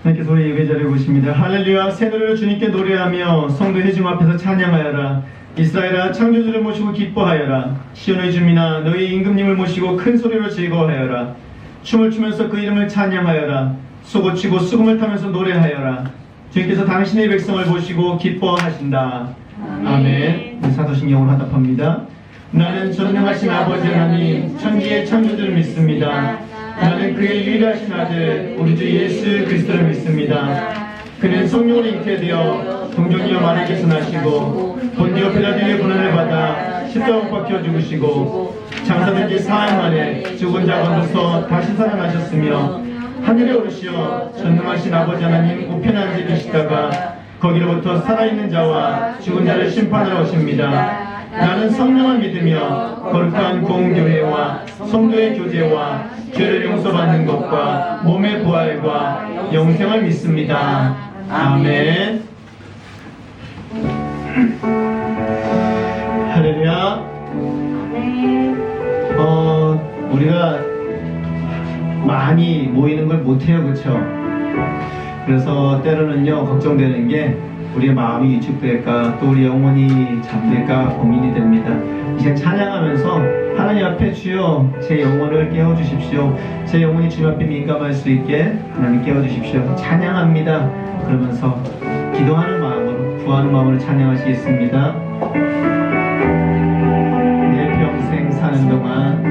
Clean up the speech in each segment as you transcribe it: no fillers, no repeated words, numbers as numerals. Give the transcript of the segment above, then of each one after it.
하나님께서 우리 예배 자리에 오십니다. 할렐루야. 새 노래로 주님께 노래하며 성도 회중 앞에서 찬양하여라. 이스라엘아 창조주를 모시고 기뻐하여라. 시온의 주민아 너희 임금님을 모시고 큰 소리로 즐거워하여라. 춤을 추면서 그 이름을 찬양하여라. 쏘고 치고 수금을 타면서 노래하여라. 주님께서 당신의 백성을 보시고 기뻐하신다. 아멘. 사도신경으로 화답합니다. 나는 전능하신 아버지 하나님 천지의 창조주를 믿습니다. 나는 그의 유일하신 아들 우리 주 예수 그리스도를 믿습니다. 그는 성령으로 잉태되어 동정녀 마리아에게서 나시고 본디오 빌라도의 고난을 받아 십자가 못 박혀 죽으시고 장사된 지 사흘 만에 죽은 자 가운데서 다시 살아나셨으며 하늘에 오르시어 전능하신 아버지 하나님 우편에 앉아 계시다가 거기로부터 살아있는 자와 죽은 자를 심판하러 오십니다. 나는 성령을 믿으며 거룩한 공교회와 성도의 교제와 죄를 용서받는 것과 몸의 부활과 영생을 믿습니다. 아멘. 할렐루야. 우리가 많이 모이는 걸 못해요, 그렇죠? 그래서 때로는요 걱정되는 게 우리의 마음이 위축될까 또 우리 영혼이 잠들까 고민이 됩니다. 이제 찬양하면서 하나님 앞에 주여 제 영혼을 깨워주십시오. 제 영혼이 주님 앞에 민감할 수 있게 하나님 깨워주십시오. 찬양합니다. 그러면서 기도하는 마음으로 구하는 마음으로 찬양하시겠습니다. 내 평생 사는 동안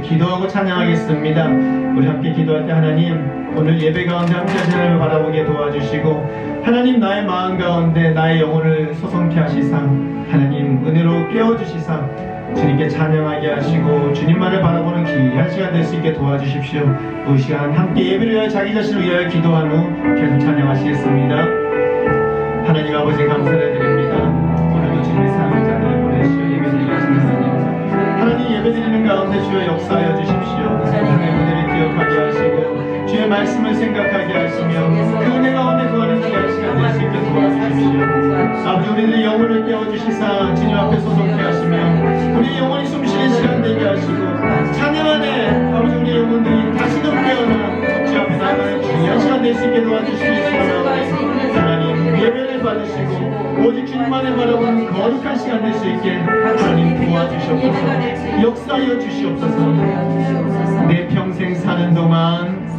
기도하고 찬양하겠습니다. 우리 함께 기도할 때 하나님 오늘 예배 가운데 함께 하신 하나님을 바라보게 도와주시고 하나님 나의 마음 가운데 나의 영혼을 소성케 하시사 하나님 은혜로 깨워주시사 주님께 찬양하게 하시고 주님만을 바라보는 귀한 시간 될 수 있게 도와주십시오. 이 시간 함께 예배를 위하여 자기 자신을 위하여 기도한 후 계속 찬양하시겠습니다. 하나님 아버지 감사를 드립니다. 오늘도 주님의 사랑을 자들을 보내시오. 예배드리게 하시는 하나님 예배드리는 가운데 주여 역사하여 주십시오. 하나님의 은혜를 기억하게 하시고 주의 말씀을 생각하게 하시며 그 은혜 가운데 구하는 귀한 시간 될 수 있게 도와주십시오. 아버지 우리들의 영혼을 깨워주시사 주님 앞에 소속케 하시며 우리 영혼이 숨쉬는 시간 되게 하시고 찬양 안에 아버지 우리 영혼들이 다시금 깨어나 주 앞에 나가는 귀한 시간 될 수 있게 도와주시기 원하오니 하나님 예배를 받으시고 오직 주님만을 바라보는 거룩한 시간 될 수 있게 하나님 도와주시옵소서. 역사하여 주시옵소서. 내 평생 사는 동안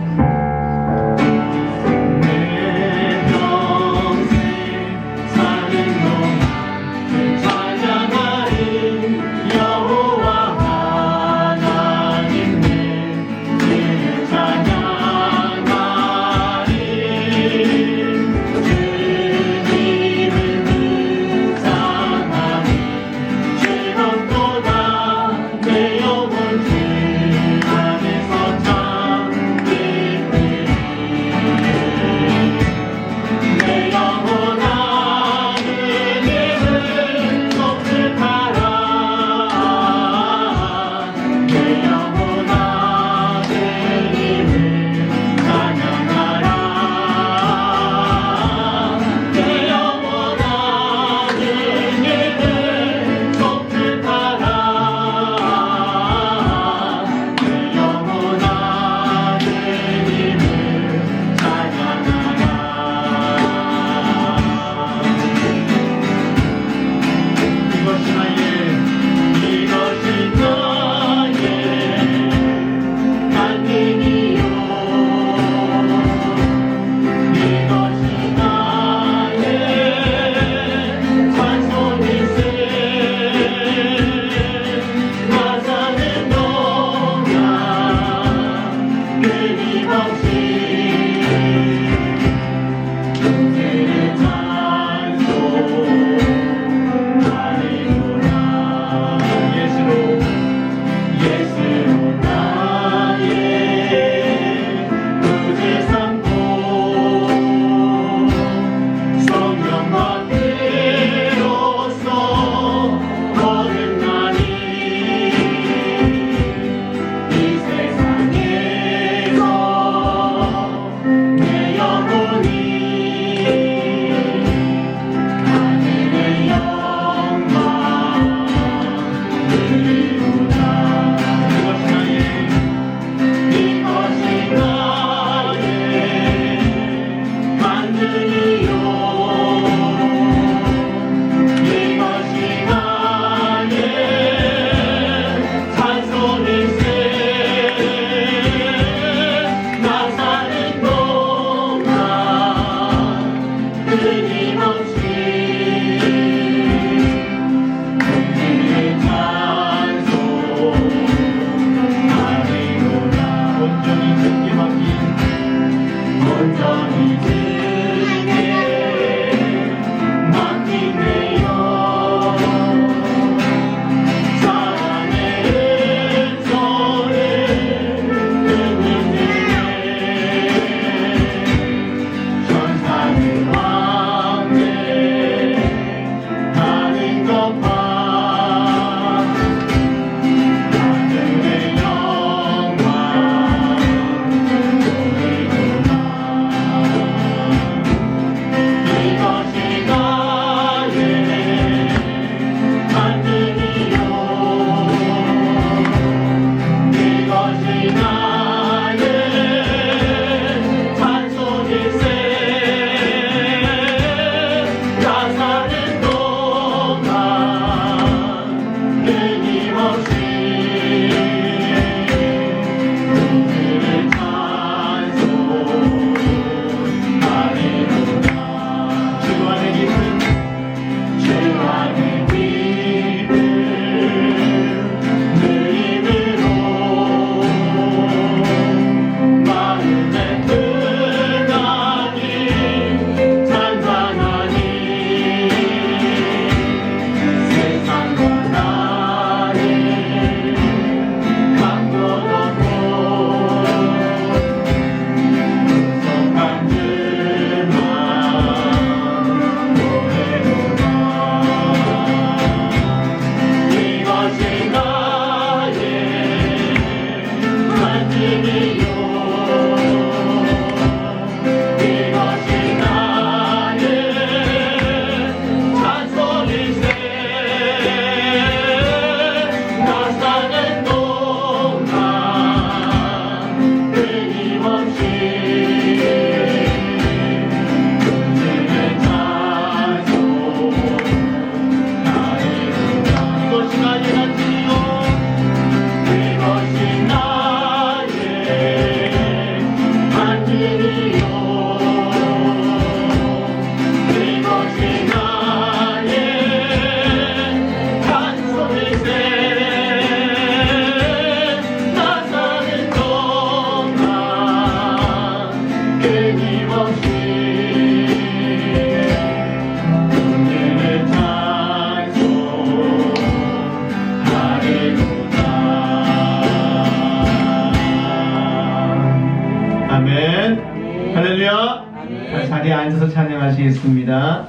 앉아서 찬양하시겠습니다.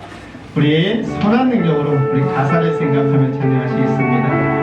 우리 선한 능력으로 우리 가사를 생각하며 찬양하시겠습니다.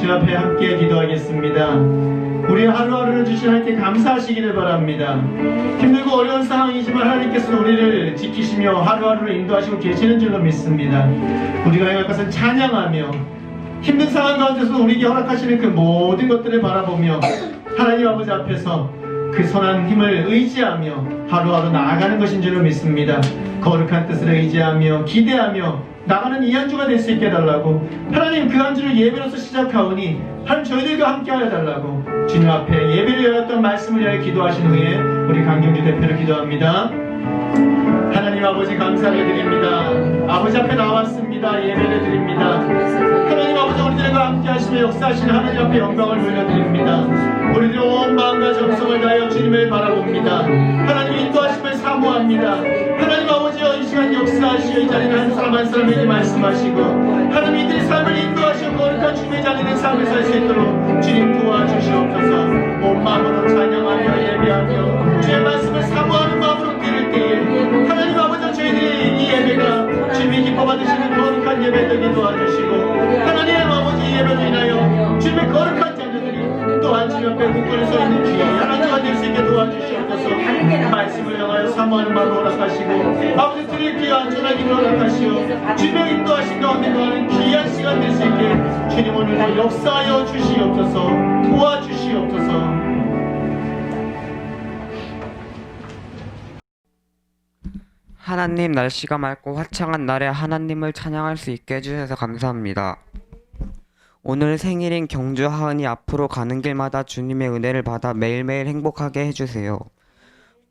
주 앞에 함께 기도하겠습니다. 우리 하루하루를 주신 하나님께 감사하시기를 바랍니다. 힘들고 어려운 상황이지만 하나님께서는 우리를 지키시며 하루하루를 인도하시고 계시는 줄로 믿습니다. 우리가 해야 할 것은 찬양하며 힘든 상황 가운데서 우리에게 허락하시는 그 모든 것들을 바라보며 하나님 아버지 앞에서 그 선한 힘을 의지하며 하루하루 나아가는 것인 줄로 믿습니다. 거룩한 뜻을 의지하며 기대하며 나가는 이 한 주가 될 수 있게 해달라고. 하나님, 그 한 주를 예배로서 시작하오니 하나님 저희들과 함께 하여 달라고 주님 앞에 예배를 열었던 말씀을 위하여 기도하신 후에 우리 강경주 대표를 기도합니다. 하나님 아버지, 감사를 드립니다. 아버지 앞에 나왔습니다. 예배를 드립니다. 하나님 아버지, 우리들과 함께 하시며 역사하시는 하나님 앞에 영광을 돌려드립니다. 우리들 온 마음과 정성을 다하여 주님을 바라봅니다. 하나님 인도하심을 사모합니다. 하나님 아버지여, 이 시간 역사하시어 이 자리는 한 사람 한 사람에게 말씀하시고 하나님 이들의 삶을 인도하시어 거룩한 주님의 자리는 삶을 살 수 있도록 주님 도와주시옵소서. 온 마음으로 찬양하며 예배하며 주의 말씀을 사모하는 마음으로 드릴 때에 하나님 아버지, 저희들이 이 예배가 주님이 기뻐 받으시는 거룩한 예배 되게 도와주시고 하나님 아버지, 예배로 인하여 주님의 거룩한 자녀들이 또한 주님 앞에 굳건히 서 있는 귀한 하나님과 될 수 있게 도와주시옵소서. 말씀을 향하여 사모하는 마음을 허락하시고 아버지, 드릴 귀한 전하기를 허락하시오 주님의 인도하신 가운데 거하는 귀한 시간 될 수 있게 주님 오늘도 역사하여 주시옵소서. 도와주시옵소서. 하나님, 날씨가 맑고 화창한 날에 하나님을 찬양할 수 있게 해주셔서 감사합니다. 오늘 생일인 경주 하은이 앞으로 가는 길마다 주님의 은혜를 받아 매일매일 행복하게 해주세요.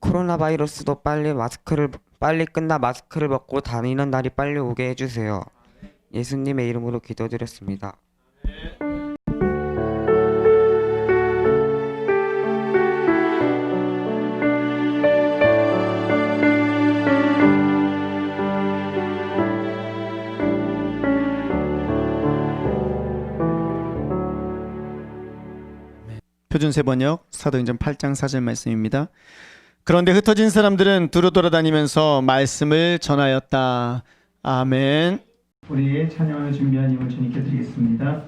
코로나 바이러스도 빨리 끝나 마스크를 벗고 다니는 날이 빨리 오게 해주세요. 예수님의 이름으로 기도드렸습니다. 표준세 번역 사도행전 8장 4절 말씀입니다. 그런데 흩어진 사람들은 두루 돌아다니면서 말씀을 전하였다. 아멘. 우리의 찬양을 준비한 힘을 주님께 드리겠습니다.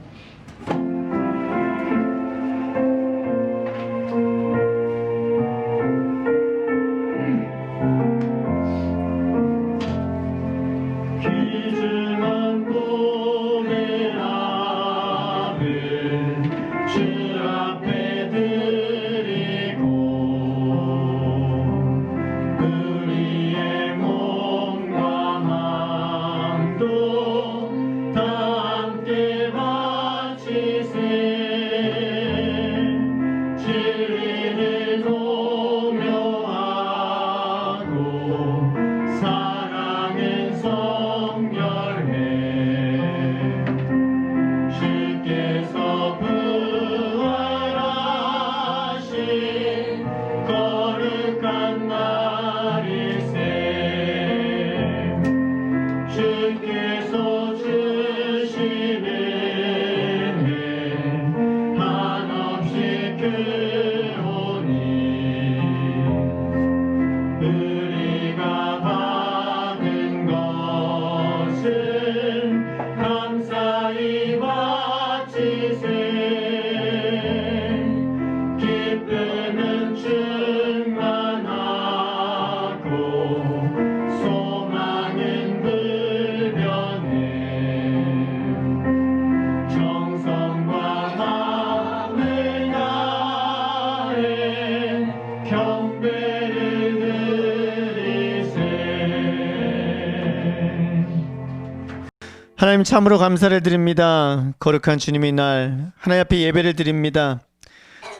하나님, 참으로 감사를 드립니다. 거룩한 주님의 날 하나님 앞에 예배를 드립니다.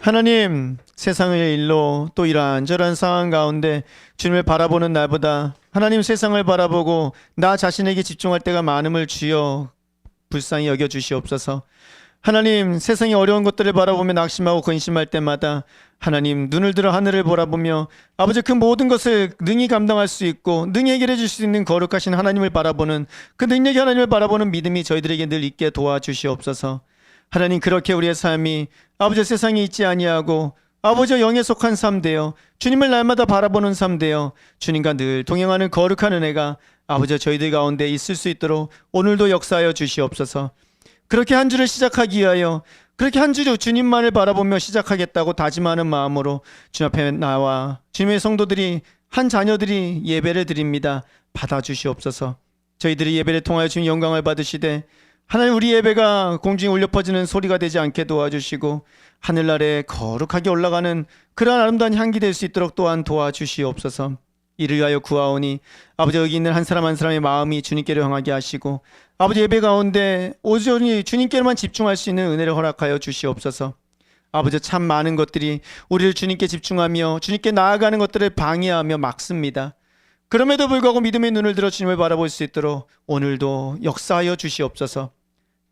하나님, 세상의 일로 또 이러한저러한 상황 가운데 주님을 바라보는 나보다 하나님 세상을 바라보고 나 자신에게 집중할 때가 많음을 주여 불쌍히 여겨주시옵소서. 하나님, 세상의 어려운 것들을 바라보며 낙심하고 근심할 때마다 하나님, 눈을 들어 하늘을 바라보며 아버지, 그 모든 것을 능히 감당할 수 있고 능히 해결해 줄 수 있는 거룩하신 하나님을 바라보는 그 능력의 하나님을 바라보는 믿음이 저희들에게 늘 있게 도와주시옵소서. 하나님, 그렇게 우리의 삶이 아버지 세상에 있지 아니하고 아버지 영에 속한 삶 되어 주님을 날마다 바라보는 삶 되어 주님과 늘 동행하는 거룩한 은혜가 아버지 저희들 가운데 있을 수 있도록 오늘도 역사하여 주시옵소서. 그렇게 한 주를 시작하기 위하여 그렇게 한 주를 주님만을 바라보며 시작하겠다고 다짐하는 마음으로 주님 앞에 나와 주님의 성도들이 한 자녀들이 예배를 드립니다. 받아주시옵소서. 저희들이 예배를 통하여 주님 영광을 받으시되 하나님, 우리 예배가 공중에 울려 퍼지는 소리가 되지 않게 도와주시고 하늘나라에 거룩하게 올라가는 그러한 아름다운 향기 될 수 있도록 또한 도와주시옵소서. 이를 위하여 구하오니 아버지 여기 있는 한 사람 한 사람의 마음이 주님께로 향하게 하시고 아버지 예배 가운데 오전히 주님께로만 집중할 수 있는 은혜를 허락하여 주시옵소서. 아버지 참 많은 것들이 우리를 주님께 집중하며 주님께 나아가는 것들을 방해하며 막습니다. 그럼에도 불구하고 믿음의 눈을 들어 주님을 바라볼 수 있도록 오늘도 역사하여 주시옵소서.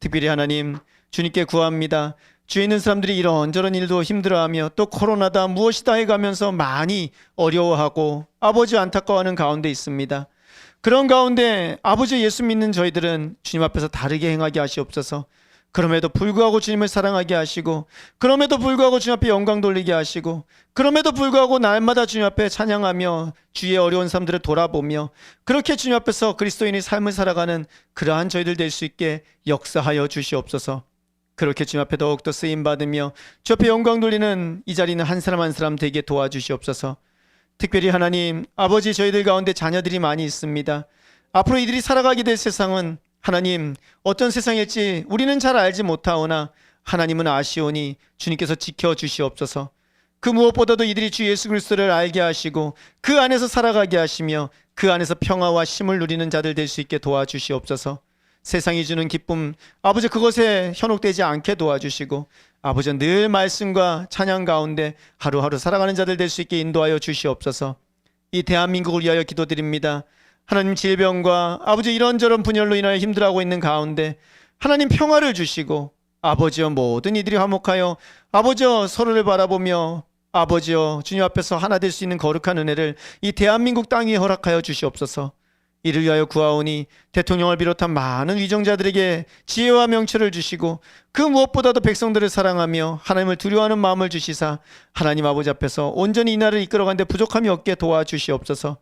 특별히 하나님 주님께 구합니다. 주위에 있는 사람들이 이런저런 일도 힘들어하며 또 코로나다 무엇이다 해가면서 많이 어려워하고 아버지 안타까워하는 가운데 있습니다. 그런 가운데 아버지 예수 믿는 저희들은 주님 앞에서 다르게 행하게 하시옵소서. 그럼에도 불구하고 주님을 사랑하게 하시고 그럼에도 불구하고 주님 앞에 영광 돌리게 하시고 그럼에도 불구하고 날마다 주님 앞에 찬양하며 주위의 어려운 사람들을 돌아보며 그렇게 주님 앞에서 그리스도인의 삶을 살아가는 그러한 저희들 될 수 있게 역사하여 주시옵소서. 그렇게 주님 앞에 더욱더 쓰임받으며 주 앞에 영광 돌리는 이 자리는 한 사람 한 사람 되게 도와주시옵소서. 특별히 하나님 아버지 저희들 가운데 자녀들이 많이 있습니다. 앞으로 이들이 살아가게 될 세상은 하나님 어떤 세상일지 우리는 잘 알지 못하오나 하나님은 아시오니 주님께서 지켜주시옵소서. 그 무엇보다도 이들이 주 예수 그리스도를 알게 하시고 그 안에서 살아가게 하시며 그 안에서 평화와 쉼을 누리는 자들 될 수 있게 도와주시옵소서. 세상이 주는 기쁨 아버지 그것에 현혹되지 않게 도와주시고 아버지 늘 말씀과 찬양 가운데 하루하루 살아가는 자들 될 수 있게 인도하여 주시옵소서. 이 대한민국을 위하여 기도드립니다. 하나님 질병과 아버지 이런저런 분열로 인하여 힘들어하고 있는 가운데 하나님 평화를 주시고 아버지여 모든 이들이 화목하여 아버지여 서로를 바라보며 아버지여 주님 앞에서 하나 될 수 있는 거룩한 은혜를 이 대한민국 땅 위에 허락하여 주시옵소서. 이를 위하여 구하오니 대통령을 비롯한 많은 위정자들에게 지혜와 명철을 주시고 그 무엇보다도 백성들을 사랑하며 하나님을 두려워하는 마음을 주시사 하나님 아버지 앞에서 온전히 이 나라를 이끌어가는데 부족함이 없게 도와주시옵소서.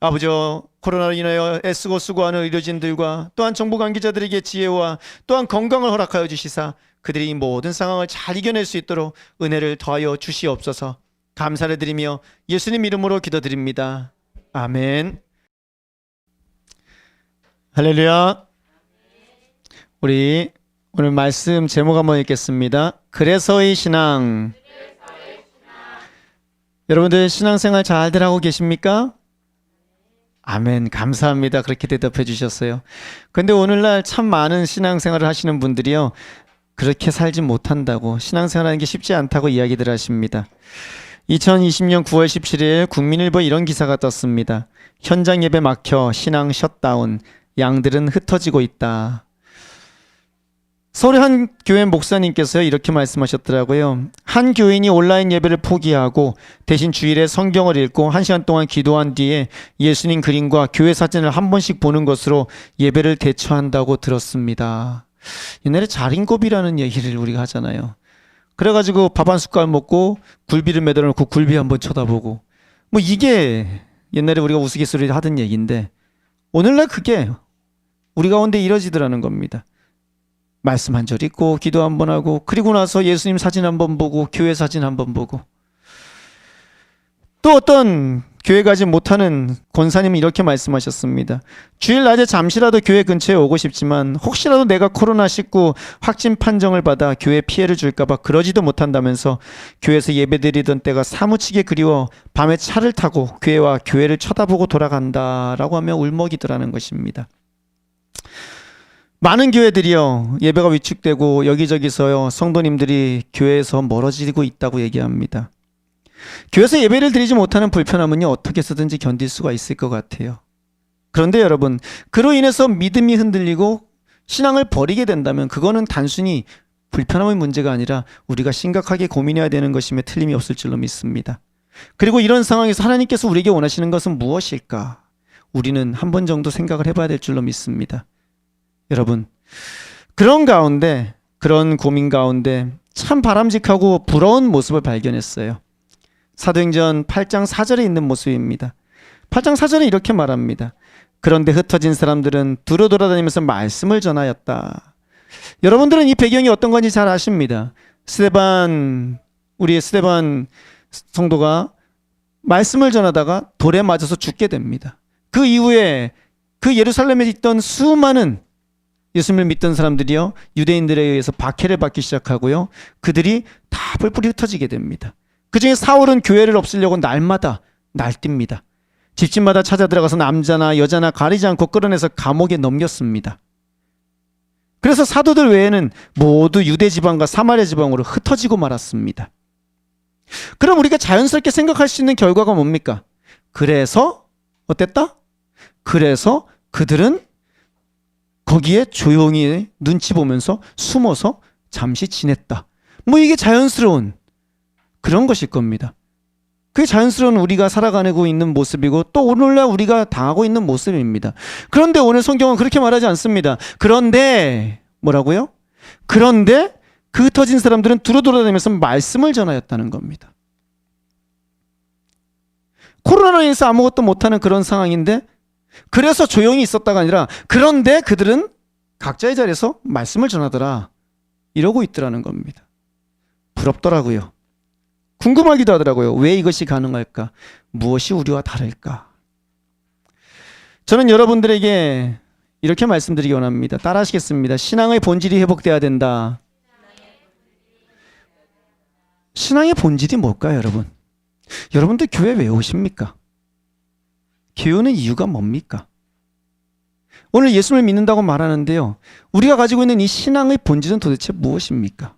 아버지여 코로나로 인하여 애쓰고 수고하는 의료진들과 또한 정부 관계자들에게 지혜와 또한 건강을 허락하여 주시사 그들이 이 모든 상황을 잘 이겨낼 수 있도록 은혜를 더하여 주시옵소서. 감사를 드리며 예수님 이름으로 기도드립니다. 아멘. 할렐루야. 우리 오늘 말씀 제목 한번 읽겠습니다. 그래서의 신앙. 여러분들 신앙생활 잘들 하고 계십니까? 아멘. 감사합니다. 그렇게 대답해 주셨어요. 근데 오늘날 참 많은 신앙생활을 하시는 분들이요 그렇게 살지 못한다고 신앙생활하는 게 쉽지 않다고 이야기들 하십니다. 2020년 9월 17일 국민일보에 이런 기사가 떴습니다. 현장 예배 막혀 신앙 셧다운 양들은 흩어지고 있다. 서울의 한 교회 목사님께서 이렇게 말씀하셨더라고요. 한 교인이 온라인 예배를 포기하고 대신 주일에 성경을 읽고 1시간 동안 기도한 뒤에 예수님 그림과 교회 사진을 한 번씩 보는 것으로 예배를 대처한다고 들었습니다. 옛날에 자린고비라는 얘기를 우리가 하잖아요. 그래가지고 밥 한 숟갈 먹고 굴비를 매달아 놓고 굴비 한번 쳐다보고 뭐 이게 옛날에 우리가 우스갯소리를 하던 얘기인데 오늘날 그게 우리 가운데 이뤄지더라는 겁니다. 말씀 한 절 읽고 기도 한번 하고 그리고 나서 예수님 사진 한번 보고 교회 사진 한번 보고 또 어떤 교회 가지 못하는 권사님은 이렇게 말씀하셨습니다. 주일 낮에 잠시라도 교회 근처에 오고 싶지만 혹시라도 내가 코로나19 확진 판정을 받아 교회에 피해를 줄까봐 그러지도 못한다면서 교회에서 예배드리던 때가 사무치게 그리워 밤에 차를 타고 교회와 교회를 쳐다보고 돌아간다라고 하며 울먹이더라는 것입니다. 많은 교회들이요 예배가 위축되고 여기저기서요 성도님들이 교회에서 멀어지고 있다고 얘기합니다. 교회에서 예배를 드리지 못하는 불편함은요 어떻게 해서든지 견딜 수가 있을 것 같아요. 그런데 여러분 그로 인해서 믿음이 흔들리고 신앙을 버리게 된다면 그거는 단순히 불편함의 문제가 아니라 우리가 심각하게 고민해야 되는 것임에 틀림이 없을 줄로 믿습니다. 그리고 이런 상황에서 하나님께서 우리에게 원하시는 것은 무엇일까? 우리는 한 번 정도 생각을 해봐야 될 줄로 믿습니다. 여러분 그런 가운데 그런 고민 가운데 참 바람직하고 부러운 모습을 발견했어요. 사도행전 8장 4절에 있는 모습입니다. 8장 4절에 이렇게 말합니다. 그런데 흩어진 사람들은 두루 돌아다니면서 말씀을 전하였다. 여러분들은 이 배경이 어떤 건지 잘 아십니다. 우리의 스데반 성도가 말씀을 전하다가 돌에 맞아서 죽게 됩니다. 그 이후에 그 예루살렘에 있던 수많은 예수님을 믿던 사람들이요 유대인들에 의해서 박해를 받기 시작하고요 그들이 다 뿔뿔이 흩어지게 됩니다. 그 중에 사울은 교회를 없애려고 날마다 날뜁니다. 집집마다 찾아 들어가서 남자나 여자나 가리지 않고 끌어내서 감옥에 넘겼습니다. 그래서 사도들 외에는 모두 유대 지방과 사마리아 지방으로 흩어지고 말았습니다. 그럼 우리가 자연스럽게 생각할 수 있는 결과가 뭡니까? 그래서 어땠다? 그래서 그들은 거기에 조용히 눈치 보면서 숨어서 잠시 지냈다. 뭐 이게 자연스러운 그런 것일 겁니다. 그게 자연스러운 우리가 살아가고 있는 모습이고 또 오늘날 우리가 당하고 있는 모습입니다. 그런데 오늘 성경은 그렇게 말하지 않습니다. 그런데 뭐라고요? 그런데 그 흩어진 사람들은 두루 돌아다니면서 말씀을 전하였다는 겁니다. 코로나로 인해서 아무것도 못하는 그런 상황인데 그래서 조용히 있었다가 아니라 그런데 그들은 각자의 자리에서 말씀을 전하더라. 이러고 있더라는 겁니다. 부럽더라고요. 궁금하기도 하더라고요. 왜 이것이 가능할까? 무엇이 우리와 다를까? 저는 여러분들에게 이렇게 말씀드리기 원합니다. 따라하시겠습니다. 신앙의 본질이 회복돼야 된다. 신앙의 본질이 뭘까요, 여러분? 여러분들 교회 왜 오십니까? 교회 오는 이유가 뭡니까? 오늘 예수를 믿는다고 말하는데요. 우리가 가지고 있는 이 신앙의 본질은 도대체 무엇입니까?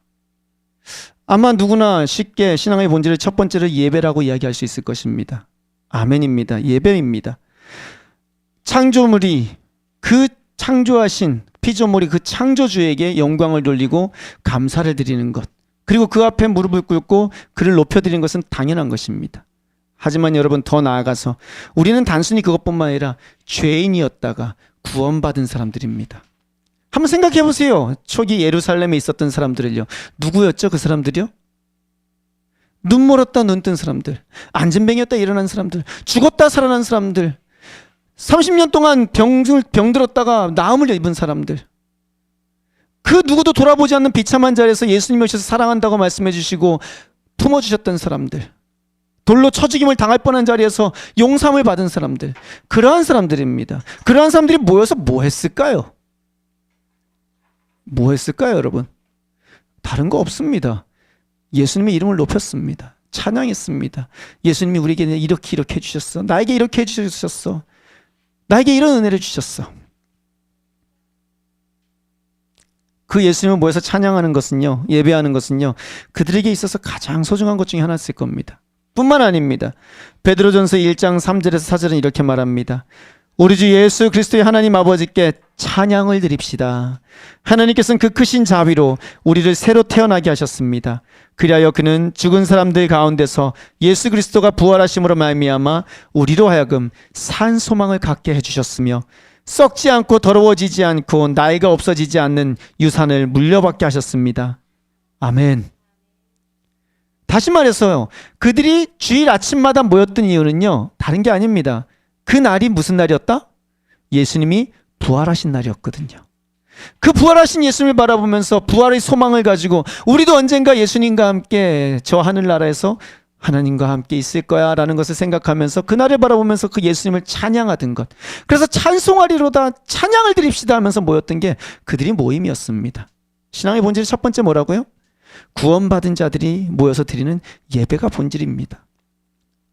아마 누구나 쉽게 신앙의 본질을 첫 번째로 예배라고 이야기할 수 있을 것입니다. 아멘입니다. 예배입니다. 창조물이 그 창조하신 피조물이 그 창조주에게 영광을 돌리고 감사를 드리는 것, 그리고 그 앞에 무릎을 꿇고 그를 높여드리는 것은 당연한 것입니다. 하지만 여러분, 더 나아가서 우리는 단순히 그것뿐만 아니라 죄인이었다가 구원받은 사람들입니다. 한번 생각해 보세요. 초기 예루살렘에 있었던 사람들을요. 누구였죠? 그 사람들이요? 눈 멀었다 눈 뜬 사람들, 안진뱅이였다 일어난 사람들, 죽었다 살아난 사람들, 30년 동안 병들었다가 나음을 입은 사람들, 그 누구도 돌아보지 않는 비참한 자리에서 예수님을 오셔서 사랑한다고 말씀해 주시고 품어주셨던 사람들, 돌로 쳐 죽임을 당할 뻔한 자리에서 용서함을 받은 사람들, 그러한 사람들입니다. 그러한 사람들이 모여서 뭐 했을까요? 뭐 했을까요, 여러분? 다른 거 없습니다. 예수님의 이름을 높였습니다. 찬양했습니다. 예수님이 우리에게 이렇게 해주셨어. 나에게 이렇게 해주셨어. 나에게 이런 은혜를 주셨어. 그 예수님을 모여서 찬양하는 것은요, 예배하는 것은요, 그들에게 있어서 가장 소중한 것 중에 하나였을 겁니다. 뿐만 아닙니다. 베드로전서 1장 3절에서 4절은 이렇게 말합니다. 우리 주 예수 그리스도의 하나님 아버지께 찬양을 드립시다. 하나님께서는 그 크신 자비로 우리를 새로 태어나게 하셨습니다. 그리하여 그는 죽은 사람들 가운데서 예수 그리스도가 부활하심으로 말미암아 우리로 하여금 산 소망을 갖게 해주셨으며 썩지 않고 더러워지지 않고 나이가 없어지지 않는 유산을 물려받게 하셨습니다. 아멘. 다시 말해서요, 그들이 주일 아침마다 모였던 이유는요, 다른 게 아닙니다. 그 날이 무슨 날이었다? 예수님이 부활하신 날이었거든요. 그 부활하신 예수님을 바라보면서 부활의 소망을 가지고 우리도 언젠가 예수님과 함께 저 하늘나라에서 하나님과 함께 있을 거야 라는 것을 생각하면서 그날을 바라보면서 그 예수님을 찬양하던 것, 그래서 찬송하리로다 찬양을 드립시다 하면서 모였던 게 그들이 모임이었습니다. 신앙의 본질이 첫 번째 뭐라고요? 구원받은 자들이 모여서 드리는 예배가 본질입니다.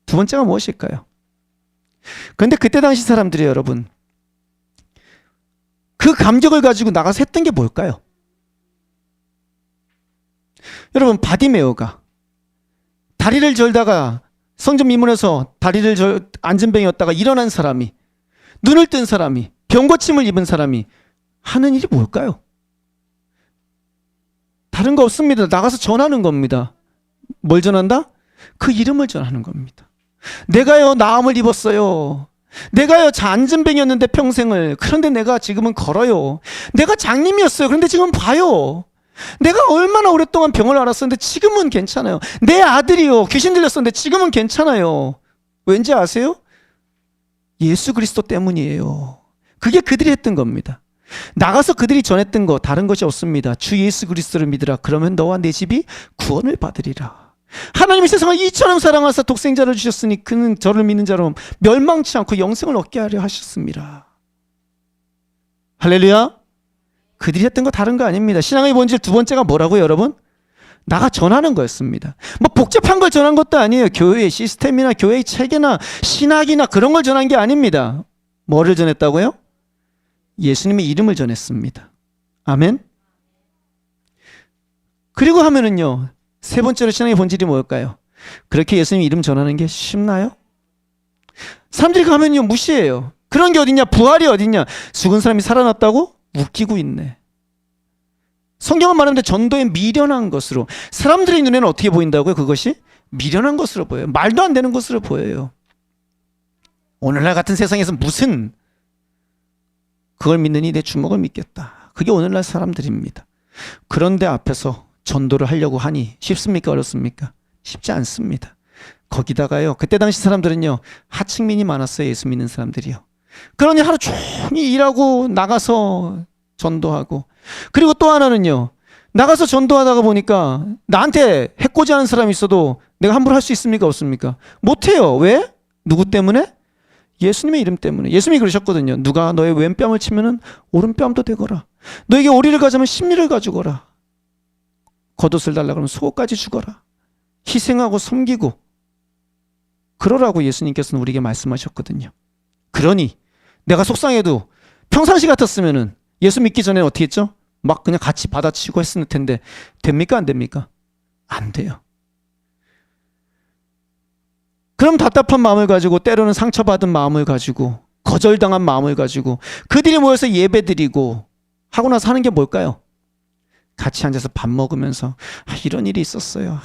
두 번째가 무엇일까요? 그런데 그때 당시 사람들이 여러분, 그 감격을 가지고 나가서 했던 게 뭘까요? 여러분, 바디메오가 다리를 절다가 성전 미문에서 다리를 안진뱅이였다가 일어난 사람이, 눈을 뜬 사람이, 병고침을 입은 사람이 하는 일이 뭘까요? 다른 거 없습니다. 나가서 전하는 겁니다. 뭘 전한다? 그 이름을 전하는 겁니다. 내가요 나음을 입었어요. 내가요 안진뱅이였는데 평생을, 그런데 내가 지금은 걸어요. 내가 장님이었어요. 그런데 지금 봐요. 내가 얼마나 오랫동안 병을 앓았었는데 지금은 괜찮아요. 내 아들이요 귀신 들렸었는데 지금은 괜찮아요. 왠지 아세요? 예수 그리스도 때문이에요. 그게 그들이 했던 겁니다. 나가서 그들이 전했던 거 다른 것이 없습니다. 주 예수 그리스도를 믿으라. 그러면 너와 내 집이 구원을 받으리라. 하나님이 세상을 이처럼 사랑하사 독생자를 주셨으니 그는 저를 믿는 자로 멸망치 않고 영생을 얻게 하려 하셨습니다. 할렐루야. 그들이 했던 거 다른 거 아닙니다. 신앙의 본질 두 번째가 뭐라고요, 여러분? 나가 전하는 거였습니다. 뭐 복잡한 걸 전한 것도 아니에요. 교회의 시스템이나 교회의 체계나 신학이나 그런 걸 전한 게 아닙니다. 뭐를 전했다고요? 예수님의 이름을 전했습니다. 아멘. 그리고 하면은요, 세 번째로 신앙의 본질이 뭘까요? 그렇게 예수님 이름 전하는 게 쉽나요? 사람들이 가면요 무시해요. 그런 게 어딨냐? 부활이 어딨냐? 죽은 사람이 살아났다고? 웃기고 있네. 성경은 말하는데 전도에 미련한 것으로, 사람들의 눈에는 어떻게 보인다고요? 그것이 미련한 것으로 보여요. 말도 안 되는 것으로 보여요. 오늘날 같은 세상에서 무슨 그걸 믿느니 내 주먹을 믿겠다. 그게 오늘날 사람들입니다. 그런데 앞에서 전도를 하려고 하니 쉽습니까? 어렵습니까? 쉽지 않습니다. 거기다가요, 그때 당시 사람들은요, 하층민이 많았어요. 예수 믿는 사람들이요. 그러니 하루 종일 일하고 나가서 전도하고, 그리고 또 하나는요, 나가서 전도하다가 보니까 나한테 해코지하는 사람이 있어도 내가 함부로 할 수 있습니까? 없습니까? 못해요. 왜? 누구 때문에? 예수님의 이름 때문에. 예수님이 그러셨거든요. 누가 너의 왼뺨을 치면은 오른뺨도 대거라. 너에게 오리를 가자면 십리를 가지고라. 겉옷을 달라 그러면 속옷까지 주거라. 희생하고 섬기고 그러라고 예수님께서는 우리에게 말씀하셨거든요. 그러니 내가 속상해도 평상시 같았으면은 예수 믿기 전에 어떻게 했죠? 막 그냥 같이 받아치고 했을 텐데 됩니까? 안 됩니까? 안 돼요. 그럼 답답한 마음을 가지고, 때로는 상처받은 마음을 가지고, 거절당한 마음을 가지고 그들이 모여서 예배드리고 하고 나서 하는 게 뭘까요? 같이 앉아서 밥 먹으면서 이런 일이 있었어요.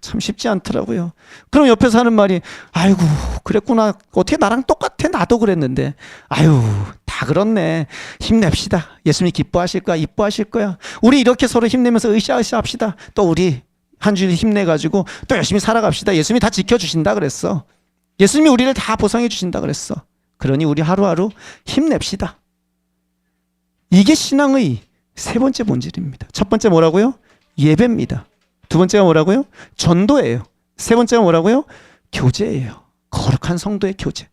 참 쉽지 않더라고요. 그럼 옆에서 하는 말이, 아이고 그랬구나. 어떻게 나랑 똑같아? 나도 그랬는데. 아유 다 그렇네. 힘냅시다. 예수님이 기뻐하실 거야. 이뻐하실 거야. 우리 이렇게 서로 힘내면서 으쌰으쌰 합시다. 또 우리 한 주일 힘내가지고 또 열심히 살아갑시다. 예수님이 다 지켜주신다 그랬어. 예수님이 우리를 다 보상해 주신다 그랬어. 그러니 우리 하루하루 힘냅시다. 이게 신앙의 세 번째 본질입니다. 첫 번째 뭐라고요? 예배입니다. 두 번째가 뭐라고요? 전도예요. 세 번째가 뭐라고요? 교제예요. 거룩한 성도의 교제.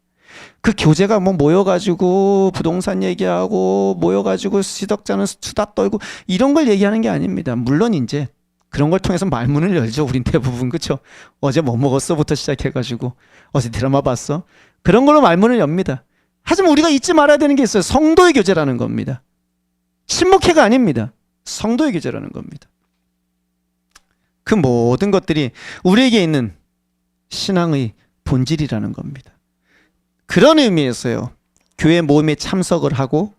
그 교제가 뭐 모여가지고 부동산 얘기하고 모여가지고 시덕자는 수다 떨고 이런 걸 얘기하는 게 아닙니다. 물론 이제 그런 걸 통해서 말문을 열죠. 우린 대부분. 그렇죠? 어제 뭐 먹었어부터 시작해가지고 어제 드라마 봤어? 그런 걸로 말문을 엽니다. 하지만 우리가 잊지 말아야 되는 게 있어요. 성도의 교제라는 겁니다. 친목회가 아닙니다. 성도의 교제라는 겁니다. 그 모든 것들이 우리에게 있는 신앙의 본질이라는 겁니다. 그런 의미에서요, 교회 모임에 참석을 하고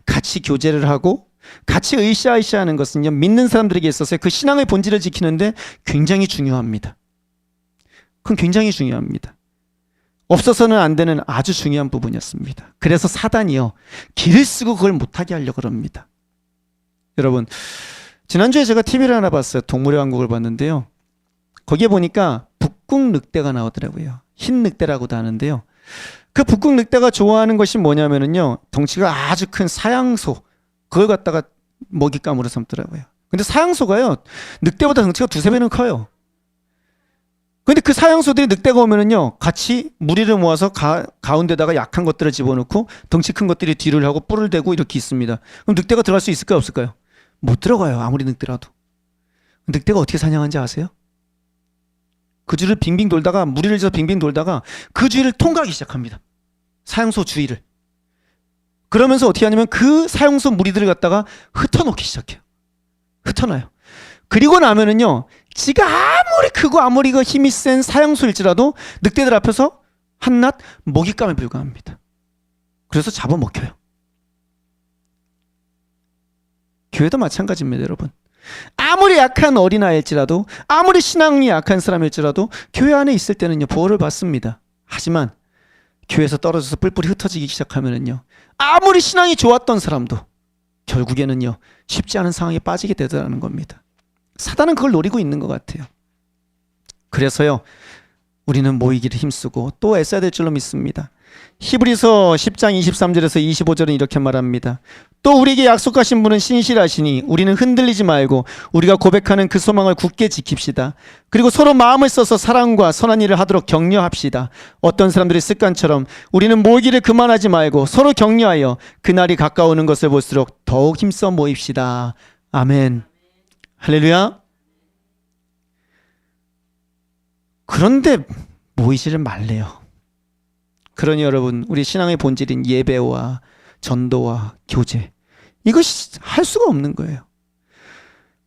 같이 교제를 하고 같이 으쌰으쌰하는 것은요, 믿는 사람들에게 있어서 그 신앙의 본질을 지키는데 굉장히 중요합니다. 그건 굉장히 중요합니다. 없어서는 안 되는 아주 중요한 부분이었습니다. 그래서 사단이요, 길을 쓰고 그걸 못하게 하려고 합니다. 여러분, 지난주에 제가 TV를 하나 봤어요. 동물의 왕국을 봤는데요. 거기에 보니까 북극 늑대가 나오더라고요. 흰 늑대라고도 하는데요. 그 북극 늑대가 좋아하는 것이 뭐냐면은요, 덩치가 아주 큰 사양소, 그걸 갖다가 먹잇감으로 삼더라고요. 근데 사양소가요, 늑대보다 덩치가 두세 배는 커요. 근데 그 사양소들이 늑대가 오면은요, 같이 무리를 모아서 가운데다가 약한 것들을 집어넣고 덩치 큰 것들이 뒤를 하고 뿔을 대고 이렇게 있습니다. 그럼 늑대가 들어갈 수 있을까요? 없을까요? 못 들어가요. 아무리 늑대라도. 늑대가 어떻게 사냥하는지 아세요? 그 주를 빙빙 돌다가, 무리를 져서 빙빙 돌다가 그 주위를 통과하기 시작합니다. 사형소 주위를. 그러면서 어떻게 하냐면 그 사형소 무리들을 갖다가 흩어놓기 시작해요. 흩어놔요. 그리고 나면은요, 지가 아무리 크고 아무리 그 힘이 센 사형소일지라도 늑대들 앞에서 한낱 먹잇감에 불과합니다. 그래서 잡아먹혀요. 교회도 마찬가지입니다, 여러분. 아무리 약한 어린아이일지라도, 아무리 신앙이 약한 사람일지라도 교회 안에 있을 때는요, 보호를 받습니다. 하지만 교회에서 떨어져서 뿔뿔이 흩어지기 시작하면은요, 아무리 신앙이 좋았던 사람도 결국에는요, 쉽지 않은 상황에 빠지게 되더라는 겁니다. 사단은 그걸 노리고 있는 것 같아요. 그래서요, 우리는 모이기를 힘쓰고 또 애써야 될 줄로 믿습니다. 히브리서 10장 23절에서 25절은 이렇게 말합니다. 또 우리에게 약속하신 분은 신실하시니 우리는 흔들리지 말고 우리가 고백하는 그 소망을 굳게 지킵시다. 그리고 서로 마음을 써서 사랑과 선한 일을 하도록 격려합시다. 어떤 사람들의 습관처럼 우리는 모이기를 그만하지 말고 서로 격려하여 그날이 가까우는 것을 볼수록 더욱 힘써 모입시다. 아멘. 할렐루야. 그런데 모이지를 말래요. 그러니 여러분, 우리 신앙의 본질인 예배와 전도와 교제, 이것이 할 수가 없는 거예요.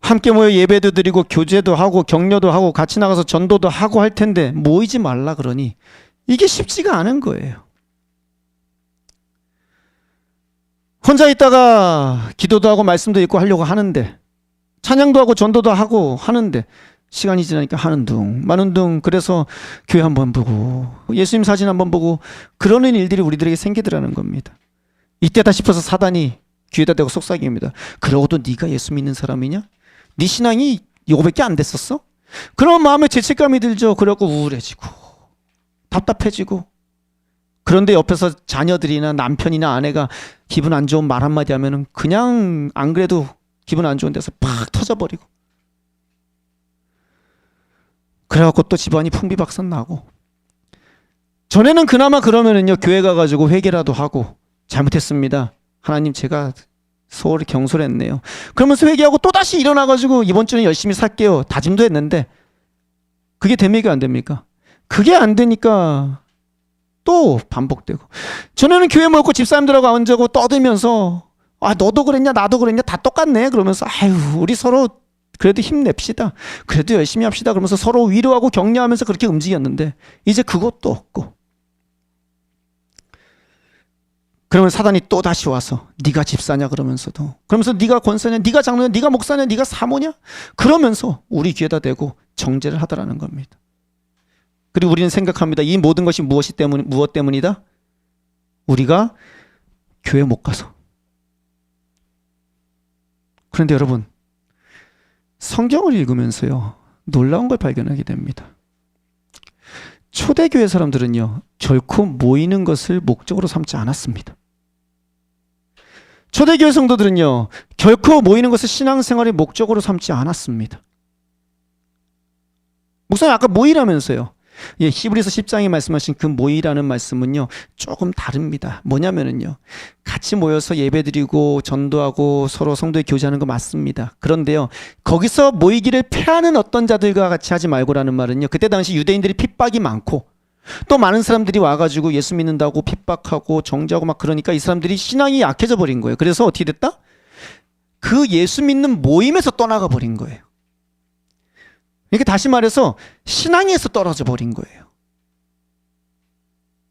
함께 모여 예배도 드리고 교제도 하고 격려도 하고 같이 나가서 전도도 하고 할 텐데 모이지 말라 그러니 이게 쉽지가 않은 거예요. 혼자 있다가 기도도 하고 말씀도 읽고 하려고 하는데, 찬양도 하고 전도도 하고 하는데 시간이 지나니까 하는 둥 마는 둥, 그래서 교회 한번 보고 예수님 사진 한번 보고 그러는 일들이 우리들에게 생기더라는 겁니다. 이때다 싶어서 사단이 귀에다 대고 속삭입니다. 그러고도 네가 예수 믿는 사람이냐? 네 신앙이 이거밖에 안 됐었어? 그런 마음에 죄책감이 들죠. 그래갖고 우울해지고 답답해지고, 그런데 옆에서 자녀들이나 남편이나 아내가 기분 안 좋은 말 한마디 하면은 그냥 안 그래도 기분 안 좋은 데서 팍 터져버리고, 그래갖고 또 집안이 풍비박산 나고. 전에는 그나마 그러면은요, 교회 가가지고 회개라도 하고, 잘못했습니다, 하나님 제가 소홀히 경솔했네요, 그러면서 회개하고 또다시 일어나가지고 이번 주는 열심히 살게요 다짐도 했는데, 그게 됩니까 안 됩니까? 그게 안 되니까 또 반복되고. 전에는 교회 모였고 집사님들하고 앉아고 떠들면서 아 너도 그랬냐 나도 그랬냐 다 똑같네 그러면서 아유 우리 서로 그래도 힘냅시다, 그래도 열심히 합시다 그러면서 서로 위로하고 격려하면서 그렇게 움직였는데 이제 그것도 없고, 그러면 사단이 또 다시 와서 네가 집사냐 그러면서도, 그러면서 네가 권사냐 네가 장로냐 네가 목사냐 네가 사모냐 그러면서 우리 귀에다 대고 정죄를 하더라는 겁니다. 그리고 우리는 생각합니다. 이 모든 것이 무엇 때문이다? 우리가 교회 못 가서. 그런데 여러분, 성경을 읽으면서요, 놀라운 걸 발견하게 됩니다. 초대교회 사람들은요, 결코 모이는 것을 목적으로 삼지 않았습니다. 초대교회 성도들은요, 결코 모이는 것을 신앙생활의 목적으로 삼지 않았습니다. 목사님 아까 모이라면서요. 예, 히브리서 10장에 말씀하신 그 모이라는 말씀은요 조금 다릅니다. 뭐냐면은요, 같이 모여서 예배드리고 전도하고 서로 성도에 교제하는 거 맞습니다. 그런데요, 거기서 모이기를 패하는 어떤 자들과 같이 하지 말고라는 말은요, 그때 당시 유대인들이 핍박이 많고 또 많은 사람들이 와가지고 예수 믿는다고 핍박하고 정죄하고 막 그러니까 이 사람들이 신앙이 약해져 버린 거예요. 그래서 어떻게 됐다? 그 예수 믿는 모임에서 떠나가 버린 거예요. 이게 다시 말해서 신앙에서 떨어져 버린 거예요.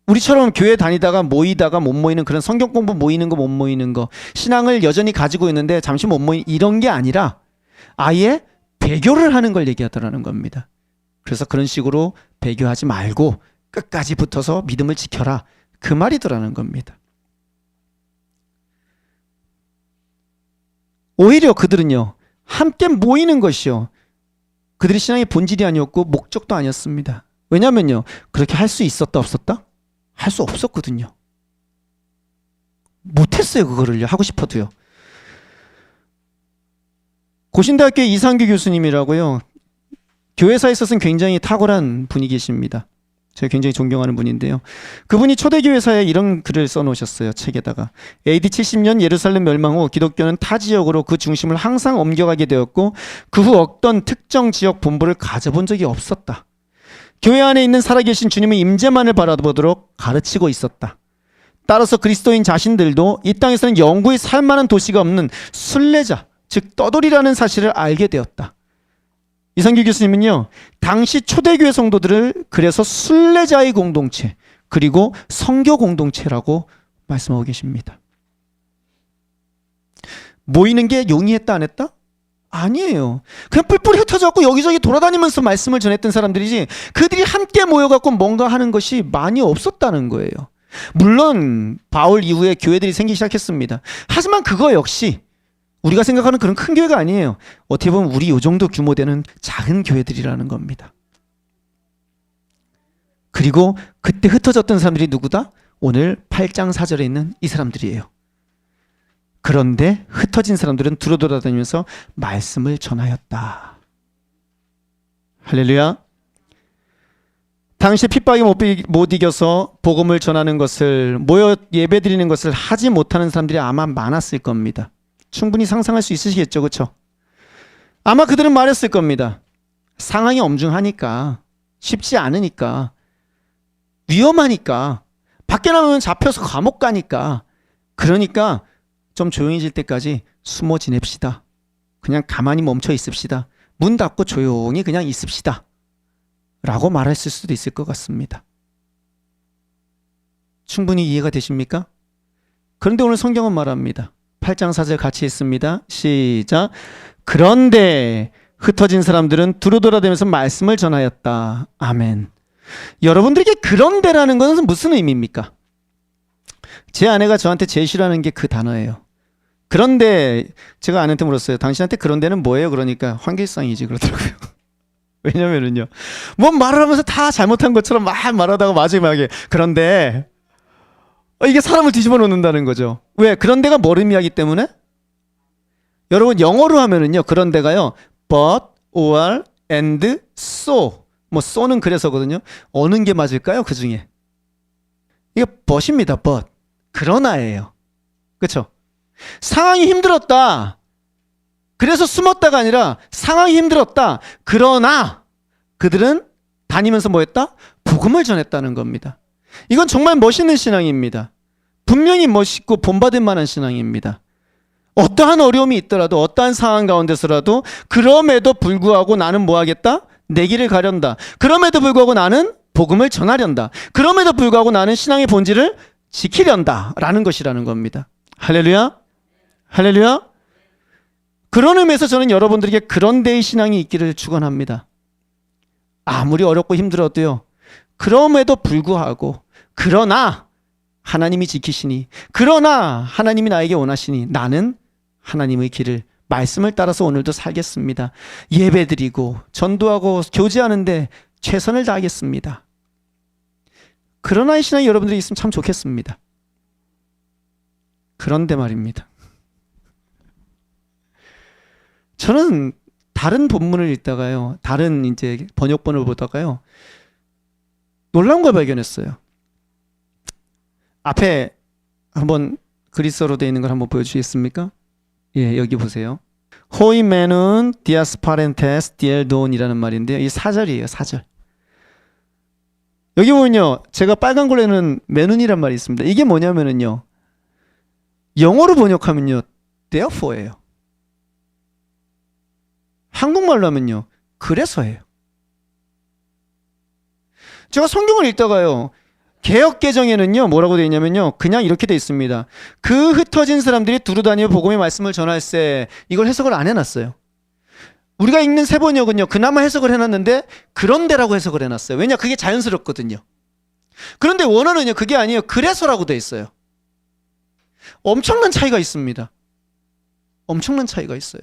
우리처럼 교회 다니다가 모이다가 못 모이는 그런 성경 공부 모이는 거 못 모이는 거, 신앙을 여전히 가지고 있는데 잠시 못 모이는 이런 게 아니라 아예 배교를 하는 걸 얘기하더라는 겁니다. 그래서 그런 식으로 배교하지 말고 끝까지 붙어서 믿음을 지켜라, 그 말이더라는 겁니다. 오히려 그들은요, 함께 모이는 것이요, 그들이 신앙의 본질이 아니었고 목적도 아니었습니다. 왜냐면요, 그렇게 할 수 있었다 없었다? 할 수 없었거든요. 못했어요. 그거를요, 하고 싶어도요. 고신대학교 이상규 교수님이라고요, 교회사에 있어서는 굉장히 탁월한 분이 계십니다. 제가 굉장히 존경하는 분인데요, 그분이 초대교회사에 이런 글을 써놓으셨어요. 책에다가 AD 70년 예루살렘 멸망 후 기독교는 타 지역으로 그 중심을 항상 옮겨가게 되었고 그 후 어떤 특정 지역 본부를 가져본 적이 없었다. 교회 안에 있는 살아계신 주님의 임재만을 바라보도록 가르치고 있었다. 따라서 그리스도인 자신들도 이 땅에서는 영구히 살 만한 도시가 없는 순례자, 즉 떠돌이라는 사실을 알게 되었다. 이상규 교수님은요, 당시 초대교회 성도들을 그래서 순례자의 공동체 그리고 선교 공동체라고 말씀하고 계십니다. 모이는 게 용이했다 안 했다? 아니에요. 그냥 뿔뿔이 흩어져갖고 여기저기 돌아다니면서 말씀을 전했던 사람들이지, 그들이 함께 모여갖고 뭔가 하는 것이 많이 없었다는 거예요. 물론 바울 이후에 교회들이 생기기 시작했습니다. 하지만 그거 역시 우리가 생각하는 그런 큰 교회가 아니에요. 어떻게 보면 우리 요 정도 규모 되는 작은 교회들이라는 겁니다. 그리고 그때 흩어졌던 사람들이 누구다? 오늘 8장 4절에 있는 이 사람들이에요. 그런데 흩어진 사람들은 두루 돌아다니면서 말씀을 전하였다. 할렐루야. 당시 핍박이 못 이겨서 복음을 전하는 것을, 모여 예배드리는 것을 하지 못하는 사람들이 아마 많았을 겁니다. 충분히 상상할 수 있으시겠죠, 그렇죠? 아마 그들은 말했을 겁니다. 상황이 엄중하니까 쉽지 않으니까, 위험하니까, 밖에 나가면 잡혀서 감옥 가니까, 그러니까 좀 조용해질 때까지 숨어 지냅시다. 그냥 가만히 멈춰 있읍시다. 문 닫고 조용히 그냥 있읍시다. 라고 말했을 수도 있을 것 같습니다. 충분히 이해가 되십니까? 그런데 오늘 성경은 말합니다. 8장 4절 같이 읽습니다. 시작. 그런데 흩어진 사람들은 두루돌아다니면서 말씀을 전하였다. 아멘. 여러분들에게 그런데라는 것은 무슨 의미입니까? 제 아내가 저한테 제일 싫어하는 게 그 단어예요. 그런데 제가 아내한테 물었어요. 당신한테 그런데는 뭐예요? 그러니까 환기성이지 그러더라고요. 왜냐면은요. 뭐 말을 하면서 다 잘못한 것처럼 막 말하다가 마지막에 그런데 이게 사람을 뒤집어 놓는다는 거죠. 왜? 그런데가 뭘 의미하기 때문에? 여러분 영어로 하면은요. 그런데가요. but, or, and, so. 뭐 so는 그래서거든요. 어느 게 맞을까요? 그 중에. 이게 but입니다. but. 그러나예요. 그렇죠? 상황이 힘들었다. 그래서 숨었다가 아니라 상황이 힘들었다. 그러나 그들은 다니면서 뭐 했다? 복음을 전했다는 겁니다. 이건 정말 멋있는 신앙입니다. 분명히 멋있고 본받을 만한 신앙입니다. 어떠한 어려움이 있더라도 어떠한 상황 가운데서라도 그럼에도 불구하고 나는 뭐 하겠다? 내 길을 가련다. 그럼에도 불구하고 나는 복음을 전하련다. 그럼에도 불구하고 나는 신앙의 본질을 지키련다 라는 것이라는 겁니다. 할렐루야. 할렐루야. 그런 의미에서 저는 여러분들에게 그런데의 신앙이 있기를 축원합니다. 아무리 어렵고 힘들어도요. 그럼에도 불구하고 그러나 하나님이 지키시니 그러나 하나님이 나에게 원하시니 나는 하나님의 길을 말씀을 따라서 오늘도 살겠습니다. 예배드리고 전도하고 교제하는데 최선을 다하겠습니다. 그러나의 신앙이 여러분들이 있으면 참 좋겠습니다. 그런데 말입니다. 저는 다른 본문을 읽다가요. 다른 이제 번역본을 보다가요. 놀라운 걸 발견했어요. 앞에 한번 그리스어로 되어 있는 걸 한번 보여주시겠습니까? 예, 여기 보세요. 호이메는 디아스파렌테스 디엘돈이라는 말인데요. 이 4절이에요. 4절. 여기 보면요. 제가 빨간 걸로는 메눈이란 말이 있습니다. 이게 뭐냐면은요. 영어로 번역하면요. therefore예요. 한국말로 하면요. 그래서예요. 제가 성경을 읽다가요. 개역개정에는요. 뭐라고 되어 있냐면요. 그냥 이렇게 되어 있습니다. 그 흩어진 사람들이 두루다니며 복음의 말씀을 전할세. 이걸 해석을 안 해놨어요. 우리가 읽는 세번역은요. 그나마 해석을 해놨는데 그런데라고 해석을 해놨어요. 왜냐? 그게 자연스럽거든요. 그런데 원어는요. 그게 아니에요. 그래서라고 되어 있어요. 엄청난 차이가 있습니다. 엄청난 차이가 있어요.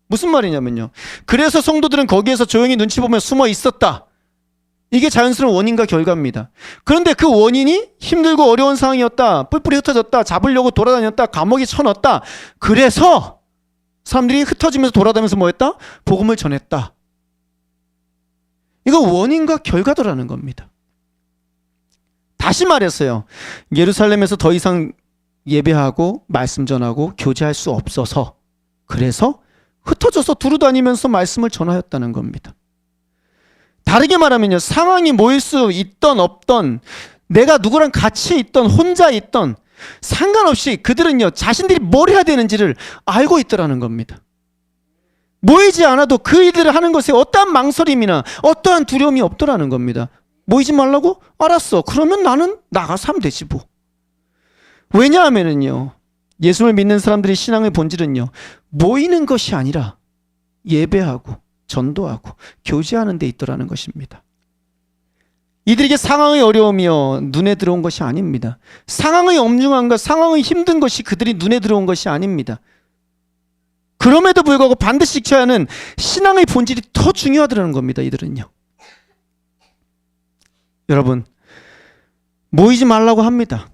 무슨 말이냐면요. 그래서 성도들은 거기에서 조용히 눈치 보며 숨어 있었다. 이게 자연스러운 원인과 결과입니다. 그런데 그 원인이 힘들고 어려운 상황이었다. 뿔뿔이 흩어졌다. 잡으려고 돌아다녔다. 감옥에 쳐넣었다. 그래서 사람들이 흩어지면서 돌아다니면서 뭐 했다? 복음을 전했다. 이거 원인과 결과더라는 겁니다. 다시 말했어요. 예루살렘에서 더 이상 예배하고 말씀 전하고 교제할 수 없어서 그래서 흩어져서 두루다니면서 말씀을 전하였다는 겁니다. 다르게 말하면요. 상황이 모일 수 있던 없던 내가 누구랑 같이 있던 혼자 있던 상관없이 그들은요. 자신들이 뭘 해야 되는지를 알고 있더라는 겁니다. 모이지 않아도 그 일들을 하는 것에 어떠한 망설임이나 어떠한 두려움이 없더라는 겁니다. 모이지 말라고? 알았어. 그러면 나는 나가서 하면 되지 뭐. 왜냐하면은요. 예수를 믿는 사람들의 신앙의 본질은요. 모이는 것이 아니라 예배하고 전도하고 교제하는 데 있더라는 것입니다. 이들에게 상황의 어려움이요. 눈에 들어온 것이 아닙니다. 상황의 엄중한 것, 상황의 힘든 것이 그들이 눈에 들어온 것이 아닙니다. 그럼에도 불구하고 반드시 지켜야 하는 신앙의 본질이 더 중요하더라는 겁니다. 이들은요. 여러분, 모이지 말라고 합니다.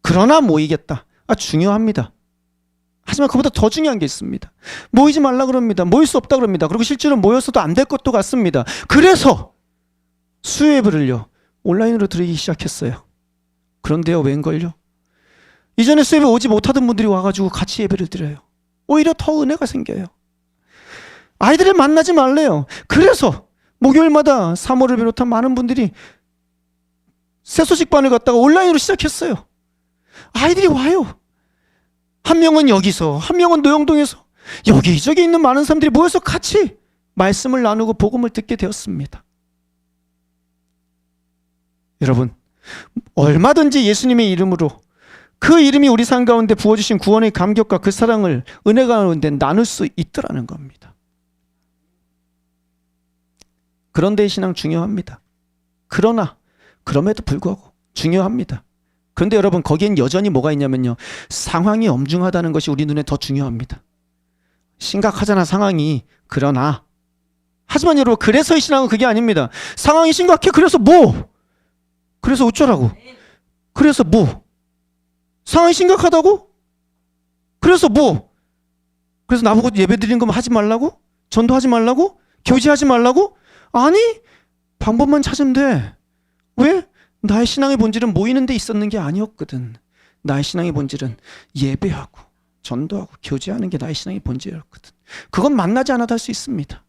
그러나 모이겠다. 중요합니다. 하지만 그보다 더 중요한 게 있습니다. 모이지 말라 그럽니다. 모일 수 없다 그럽니다. 그리고 실제로 모였어도 안 될 것도 같습니다. 그래서 수요 예배를요. 온라인으로 드리기 시작했어요. 그런데요. 웬걸요? 이전에 수요 예배 오지 못하던 분들이 와가지고 같이 예배를 드려요. 오히려 더 은혜가 생겨요. 아이들을 만나지 말래요. 그래서 목요일마다 사모를 비롯한 많은 분들이 새소식반을 갖다가 온라인으로 시작했어요. 아이들이 와요. 한 명은 여기서, 한 명은 노영동에서, 여기저기 있는 많은 사람들이 모여서 같이 말씀을 나누고 복음을 듣게 되었습니다. 여러분, 얼마든지 예수님의 이름으로 그 이름이 우리 삶 가운데 부어주신 구원의 감격과 그 사랑을 은혜 가운데 나눌 수 있더라는 겁니다. 그런데 신앙 중요합니다. 그럼에도 불구하고 중요합니다. 그런데 여러분, 거기엔 여전히 뭐가 있냐면요, 상황이 엄중하다는 것이 우리 눈에 더 중요합니다. 심각하잖아, 상황이. 그러나 하지만 여러분, 그래서의 신앙은 그게 아닙니다. 상황이 심각해. 그래서 뭐? 그래서 어쩌라고? 그래서 뭐? 상황이 심각하다고? 그래서 뭐? 그래서 나보고 예배 드리는 거 하지 말라고? 전도하지 말라고? 교제하지 말라고? 아니, 방법만 찾으면 돼. 왜? 나의 신앙의 본질은 모이는 데 있었는 게 아니었거든. 나의 신앙의 본질은 예배하고 전도하고 교제하는 게 나의 신앙의 본질이었거든. 그건 만나지 않아도 할 수 있습니다.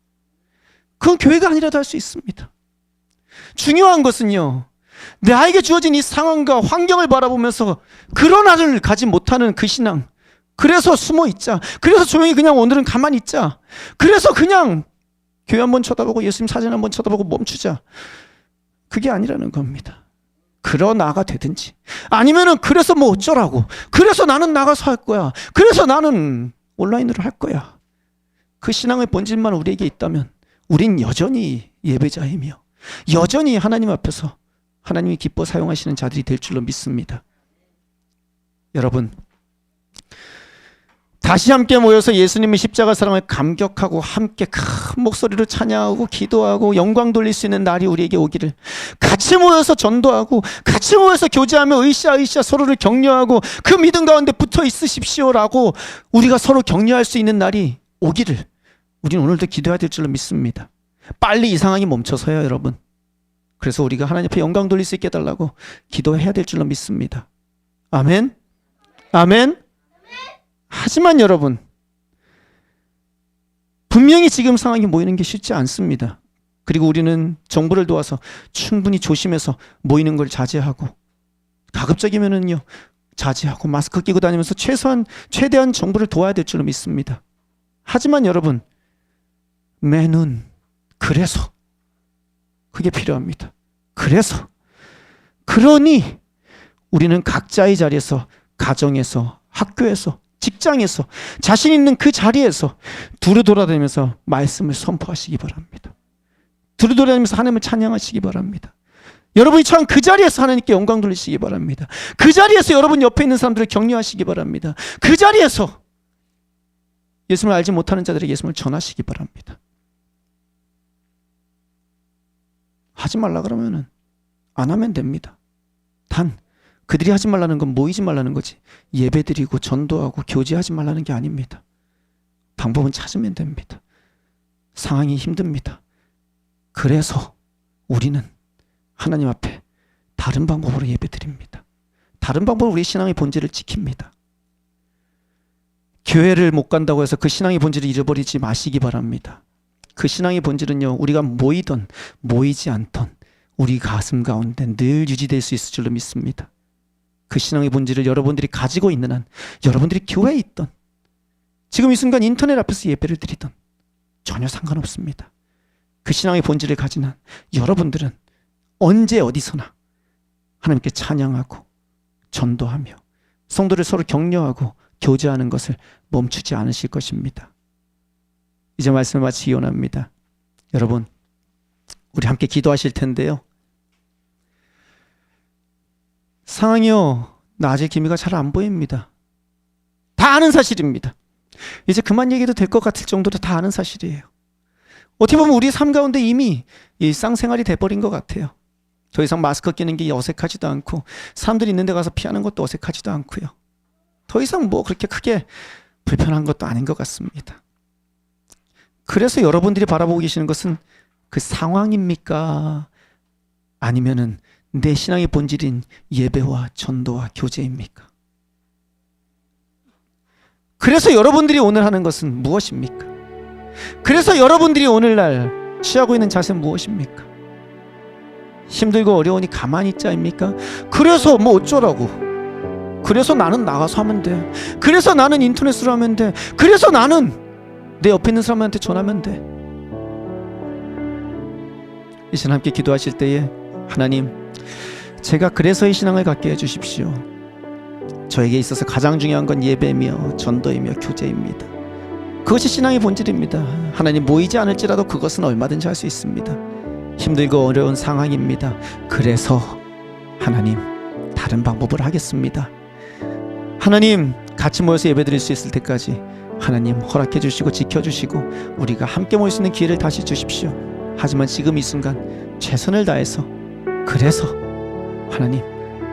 그건 교회가 아니라도 할 수 있습니다. 중요한 것은요, 나에게 주어진 이 상황과 환경을 바라보면서 그런 안을 가지 못하는 그 신앙, 그래서 숨어 있자, 그래서 조용히 그냥 오늘은 가만히 있자, 그래서 그냥 교회 한번 쳐다보고 예수님 사진 한번 쳐다보고 멈추자, 그게 아니라는 겁니다. 그러나가 되든지, 아니면은 그래서 뭐 어쩌라고, 그래서 나는 나가서 할 거야, 그래서 나는 온라인으로 할 거야, 그 신앙의 본질만 우리에게 있다면 우린 여전히 예배자이며 여전히 하나님 앞에서 하나님이 기뻐 사용하시는 자들이 될 줄로 믿습니다. 여러분, 다시 함께 모여서 예수님의 십자가 사랑을 감격하고 함께 큰 목소리로 찬양하고 기도하고 영광 돌릴 수 있는 날이 우리에게 오기를, 같이 모여서 전도하고 같이 모여서 교제하며 으쌰으쌰 서로를 격려하고 그 믿음 가운데 붙어 있으십시오라고 우리가 서로 격려할 수 있는 날이 오기를 우리는 오늘도 기도해야 될 줄로 믿습니다. 빨리 이 상황이 멈춰서요, 여러분. 그래서 우리가 하나님 앞에 영광 돌릴 수 있게 해달라고 기도해야 될 줄로 믿습니다. 아멘? 아멘? 하지만 여러분, 분명히 지금 상황이 모이는 게 쉽지 않습니다. 그리고 우리는 정부를 도와서 충분히 조심해서 모이는 걸 자제하고, 가급적이면은요 자제하고 마스크 끼고 다니면서 최대한 정부를 도와야 될 줄로 믿습니다. 하지만 여러분, 매는 그래서 그게 필요합니다. 그러니 우리는 각자의 자리에서, 가정에서, 학교에서, 직장에서, 자신 있는 그 자리에서 두루 돌아다니면서 말씀을 선포하시기 바랍니다. 두루 돌아다니면서 하나님을 찬양하시기 바랍니다. 여러분이 처한 그 자리에서 하나님께 영광 돌리시기 바랍니다. 그 자리에서 여러분 옆에 있는 사람들을 격려하시기 바랍니다. 그 자리에서 예수님을 알지 못하는 자들에게 예수님을 전하시기 바랍니다. 하지 말라 그러면은 안 하면 됩니다. 단 그들이 하지 말라는 건 모이지 말라는 거지, 예배드리고 전도하고 교제하지 말라는 게 아닙니다. 방법은 찾으면 됩니다. 상황이 힘듭니다. 그래서 우리는 하나님 앞에 다른 방법으로 예배드립니다. 다른 방법으로 우리 신앙의 본질을 지킵니다. 교회를 못 간다고 해서 그 신앙의 본질을 잃어버리지 마시기 바랍니다. 그 신앙의 본질은요, 우리가 모이던 모이지 않던 우리 가슴 가운데 늘 유지될 수 있을 줄로 믿습니다. 그 신앙의 본질을 여러분들이 가지고 있는 한, 여러분들이 교회에 있던, 지금 이 순간 인터넷 앞에서 예배를 드리던 전혀 상관없습니다. 그 신앙의 본질을 가진 한 여러분들은 언제 어디서나 하나님께 찬양하고 전도하며 성도를 서로 격려하고 교제하는 것을 멈추지 않으실 것입니다. 이제 말씀을 마치기 원합니다. 여러분, 우리 함께 기도하실 텐데요, 상황이요, 나아질 기미가 잘 안 보입니다. 다 아는 사실입니다. 이제 그만 얘기도 될 것 같을 정도로 다 아는 사실이에요. 어떻게 보면 우리 삶 가운데 이미 일상생활이 돼버린 것 같아요. 더 이상 마스크 끼는 게 어색하지도 않고, 사람들이 있는 데 가서 피하는 것도 어색하지도 않고요. 더 이상 뭐 그렇게 크게 불편한 것도 아닌 것 같습니다. 그래서 여러분들이 바라보고 계시는 것은 그 상황입니까? 아니면은 내 신앙의 본질인 예배와 전도와 교제입니까? 그래서 여러분들이 오늘 하는 것은 무엇입니까? 그래서 여러분들이 오늘날 취하고 있는 자세 무엇입니까? 힘들고 어려우니 가만히 있자입니까? 그래서 뭐 어쩌라고? 그래서 나는 나가서 하면 돼. 그래서 나는 인터넷으로 하면 돼. 그래서 나는 내 옆에 있는 사람한테 전하면 돼. 이 시간 함께 기도하실 때에 하나님, 제가 그래서 이 신앙을 갖게 해주십시오. 저에게 있어서 가장 중요한 건 예배며 전도이며 교제입니다. 그것이 신앙의 본질입니다. 하나님, 모이지 않을지라도 그것은 얼마든지 할 수 있습니다. 힘들고 어려운 상황입니다. 그래서 하나님, 다른 방법을 하겠습니다. 하나님, 같이 모여서 예배드릴 수 있을 때까지 하나님 허락해 주시고 지켜주시고 우리가 함께 모일 수 있는 기회를 다시 주십시오. 하지만 지금 이 순간 최선을 다해서, 그래서 하나님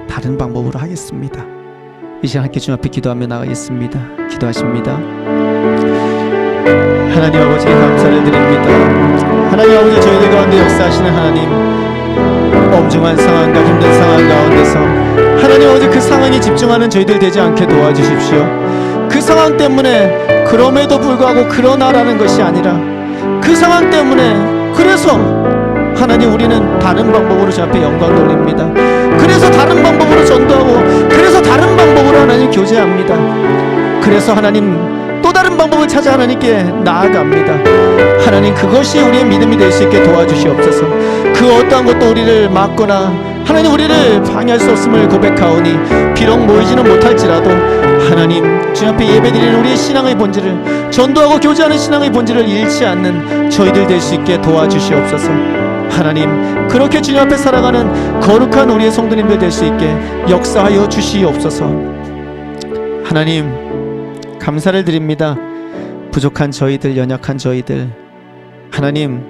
다른 방법으로 하겠습니다. 이 시간 함께 주님 앞에 기도하며 나가겠습니다. 기도하십니다. 하나님 아버지께 감사를 드립니다. 하나님 아버지, 저희들 가운데 역사하시는 하나님, 엄중한 상황과 힘든 상황 가운데서 하나님 아버지, 그 상황에 집중하는 저희들 되지 않게 도와주십시오. 그 상황 때문에 그럼에도 불구하고 그러나라는 것이 아니라 그 상황 때문에, 그래서 하나님 우리는 다른 방법으로 주 앞에 영광 돌립니다. 그래서 다른 방법으로 전도하고, 그래서 다른 방법으로 하나님 교제합니다. 그래서 하나님 또 다른 방법을 찾아 하나님께 나아갑니다. 하나님, 그것이 우리의 믿음이 될 수 있게 도와주시옵소서. 그 어떠한 것도 우리를 막거나 하나님 우리를 방해할 수 없음을 고백하오니, 비록 모이지는 못할지라도 하나님 주님 앞에 예배드리는 우리의 신앙의 본질을, 전도하고 교제하는 신앙의 본질을 잃지 않는 저희들 될 수 있게 도와주시옵소서. 하나님, 그렇게 주님 앞에 살아가는 거룩한 우리의 성도님들 될 수 있게 역사하여 주시옵소서. 하나님, 감사를 드립니다. 부족한 저희들, 연약한 저희들, 하나님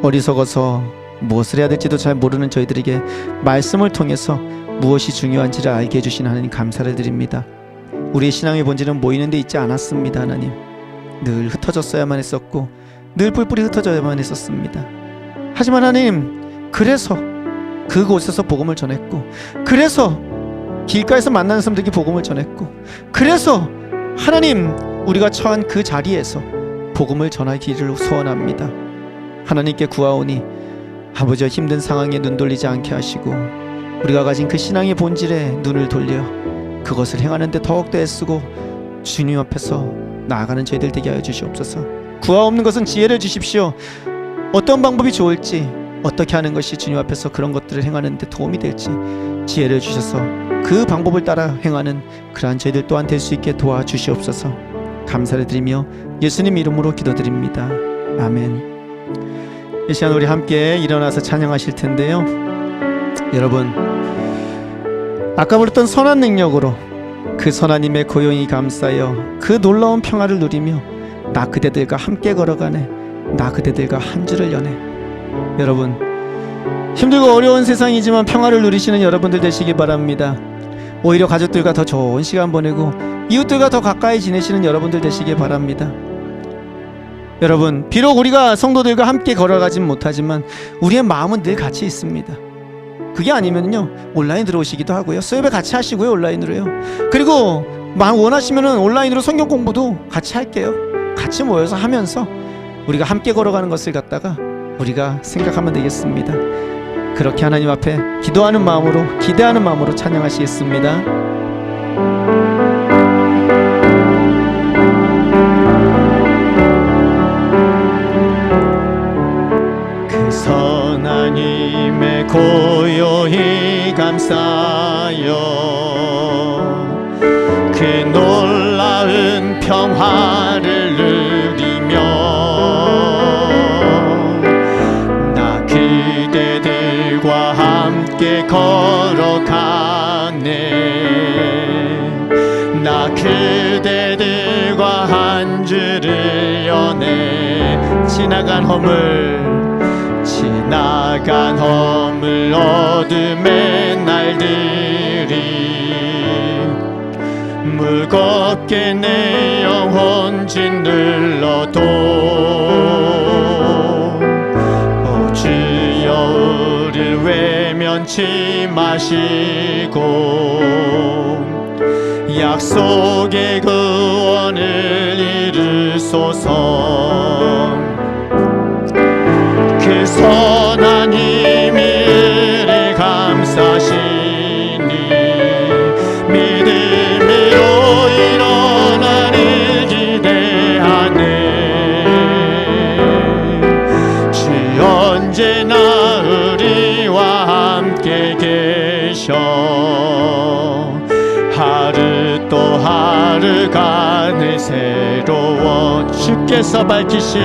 어리석어서 무엇을 해야 될지도 잘 모르는 저희들에게 말씀을 통해서 무엇이 중요한지를 알게 해주신 하나님 감사를 드립니다. 우리의 신앙의 본질은 모이는 데 있지 않았습니다. 하나님, 늘 흩어졌어야만 했었고 늘 뿔뿔이 흩어져야만 했었습니다. 하지만 하나님, 그래서 그곳에서 복음을 전했고, 그래서 길가에서 만나는 사람들에게 복음을 전했고, 그래서 하나님 우리가 처한 그 자리에서 복음을 전하기를 소원합니다. 하나님께 구하오니 아버지와 힘든 상황에 눈 돌리지 않게 하시고, 우리가 가진 그 신앙의 본질에 눈을 돌려 그것을 행하는 데 더욱더 애쓰고 주님 앞에서 나아가는 저희들 되게 하여 주시옵소서. 구하옵는 것은 지혜를 주십시오. 어떤 방법이 좋을지, 어떻게 하는 것이 주님 앞에서 그런 것들을 행하는 데 도움이 될지 지혜를 주셔서 그 방법을 따라 행하는 그러한 저희들 또한 될 수 있게 도와주시옵소서. 감사를 드리며 예수님 이름으로 기도드립니다. 아멘. 이 시간 우리 함께 일어나서 찬양하실 텐데요, 여러분, 아까 부르던 선한 능력으로 그 선하님의 고용이 감싸여 그 놀라운 평화를 누리며 나 그대들과 함께 걸어가네, 나 그대들과 한 줄을 여네. 여러분, 힘들고 어려운 세상이지만 평화를 누리시는 여러분들 되시기 바랍니다. 오히려 가족들과 더 좋은 시간 보내고 이웃들과 더 가까이 지내시는 여러분들 되시기 바랍니다. 여러분, 비록 우리가 성도들과 함께 걸어가진 못하지만 우리의 마음은 늘 같이 있습니다. 그게 아니면요, 온라인 들어오시기도 하고요, 수업에 같이 하시고요, 온라인으로요. 그리고 원하시면은 온라인으로 성경 공부도 같이 할게요. 같이 모여서 하면서 우리가 함께 걸어가는 것을 갖다가 우리가 생각하면 되겠습니다. 그렇게 하나님 앞에 기도하는 마음으로, 기대하는 마음으로 찬양하시겠습니다. 그 선하님의 고요히 감싸여 그 놀라운 평화를 누리며 나 그대들과 함께 걸어가네, 나 그대들과 한 줄을 여네. 지나간 허물 어둠의 날들이 무겁게 내 영혼 짓눌러도 오 주여 우릴 외면치 마시고 약속의 구원을 이루소서. 하늘 새로워 주께서 밝히신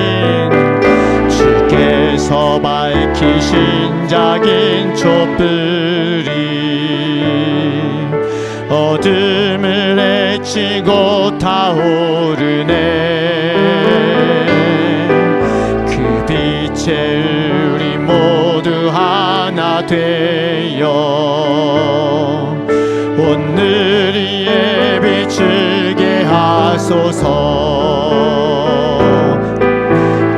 작은 촛불이 어둠을 헤치고 타오르네. 그 빛에 우리 모두 하나 되어 오늘의 비추게 하소서.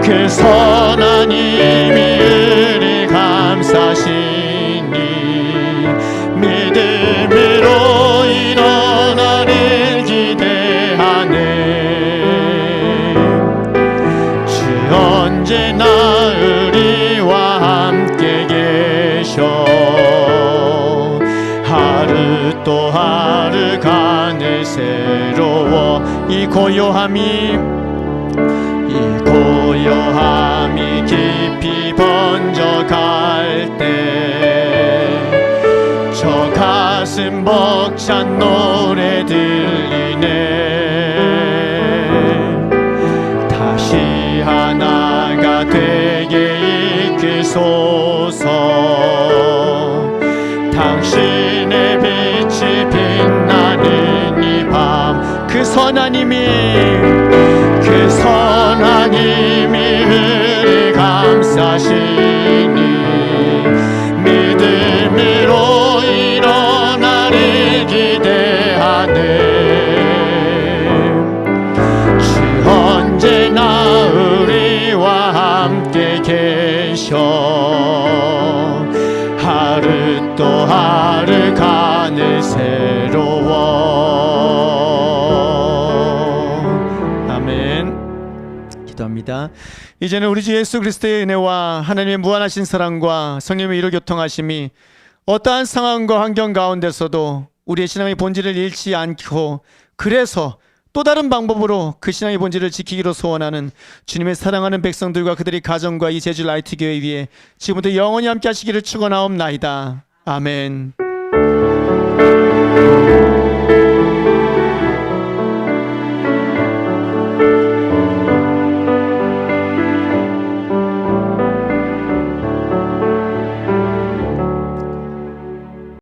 그 선하님이 은혜 감사시니 믿음으로 일어나를 기대하네. 주 언제나 우리와 함께 계셔. 하루 또 하루 가늘 새로워. 이 고요함이 깊이 번져갈 때 저 가슴 벅찬 노래 들리네. 다시 하나가 되게 이끄소서. 당신의 빛이 빛나는 이 밤 그 선하님이 은혜 감사시니 믿음으로 일어나를 기대하네. 주 언제나 우리와 함께 계셔. 하루 또 하루 가늘 새로워. 기도합니다. 이제는 우리 주 예수 그리스도의 은혜와 하나님의 무한하신 사랑과 성령의 이루 교통하심이 어떠한 상황과 환경 가운데서도 우리의 신앙의 본질을 잃지 않고, 그래서 또 다른 방법으로 그 신앙의 본질을 지키기로 소원하는 주님의 사랑하는 백성들과 그들의 가정과 이 제주 라이트 교회 위에 지금부터 영원히 함께 하시기를 축원하옵나이다. 아멘.